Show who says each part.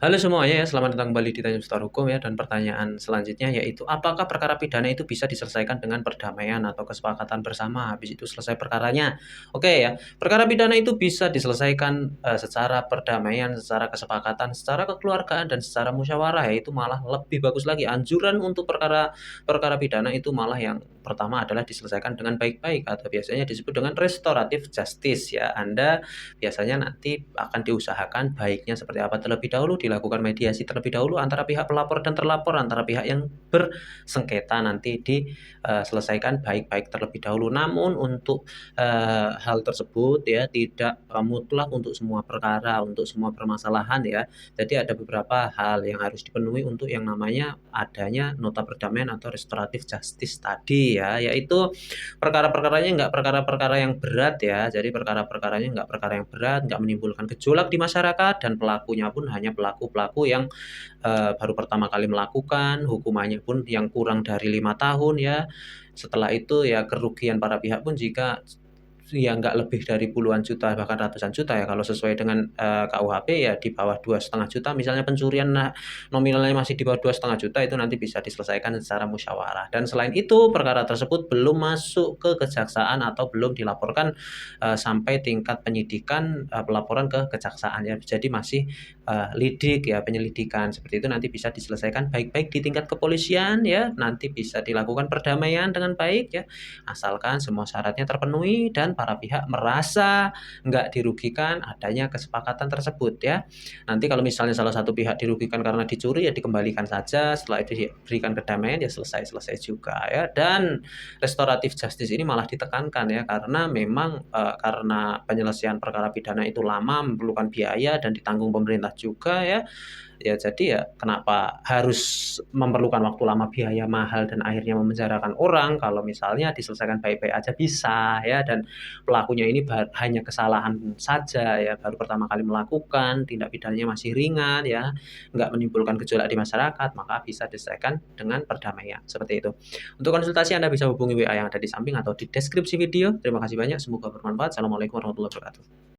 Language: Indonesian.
Speaker 1: Halo semuanya ya, selamat datang kembali di Tanya Seputar Hukum ya. Dan pertanyaan selanjutnya yaitu, apakah perkara pidana itu bisa diselesaikan dengan perdamaian atau kesepakatan bersama? Habis itu selesai perkaranya. Oke ya, perkara pidana itu bisa diselesaikan secara perdamaian, secara kesepakatan, secara kekeluargaan dan secara musyawarah ya. Itu malah lebih bagus lagi. Anjuran untuk perkara perkara pidana itu malah yang pertama adalah diselesaikan dengan baik-baik atau biasanya disebut dengan restoratif justice ya. Anda biasanya nanti akan diusahakan baiknya seperti apa terlebih dahulu, dilakukan mediasi terlebih dahulu antara pihak pelapor dan terlapor, antara pihak yang bersengketa nanti diselesaikan baik-baik terlebih dahulu. Namun untuk hal tersebut ya tidak mutlak untuk semua perkara, untuk semua permasalahan ya. Jadi ada beberapa hal yang harus dipenuhi untuk yang namanya adanya nota perdamaian atau restoratif justice tadi ya, yaitu perkara-perkaranya nggak perkara-perkara yang berat ya. Jadi perkara-perkaranya nggak perkara yang berat, nggak menimbulkan gejolak di masyarakat, dan pelakunya pun hanya pelaku-pelaku yang baru pertama kali melakukan, hukumannya pun yang kurang dari 5 tahun ya. Setelah itu ya kerugian para pihak pun jika ya nggak lebih dari puluhan juta bahkan ratusan juta ya, kalau sesuai dengan KUHP ya di bawah 2,5 juta misalnya pencurian, nah nominalnya masih di bawah 2,5 juta, itu nanti bisa diselesaikan secara musyawarah. Dan selain itu perkara tersebut belum masuk ke kejaksaan atau belum dilaporkan sampai tingkat penyidikan, pelaporan ke kejaksaan ya, jadi masih lidik ya, penyelidikan seperti itu, nanti bisa diselesaikan baik-baik di tingkat kepolisian ya, nanti bisa dilakukan perdamaian dengan baik ya, asalkan semua syaratnya terpenuhi dan para pihak merasa nggak dirugikan adanya kesepakatan tersebut ya. Nanti kalau misalnya salah satu pihak dirugikan karena dicuri ya dikembalikan saja, setelah itu diberikan kedamaian ya selesai-selesai juga ya. Dan restoratif justice ini malah ditekankan ya, karena memang karena penyelesaian perkara pidana itu lama, memerlukan biaya dan ditanggung pemerintah juga ya. Ya jadi ya kenapa harus memerlukan waktu lama, biaya mahal, dan akhirnya memenjarakan orang kalau misalnya diselesaikan baik-baik aja bisa ya, dan pelakunya ini hanya kesalahan saja ya, baru pertama kali melakukan, tindak pidananya masih ringan ya, nggak menimbulkan gejolak di masyarakat, maka bisa diselesaikan dengan perdamaian, seperti itu. Untuk konsultasi Anda bisa hubungi WA yang ada di samping atau di deskripsi video. Terima kasih banyak, semoga bermanfaat. Assalamualaikum warahmatullahi wabarakatuh.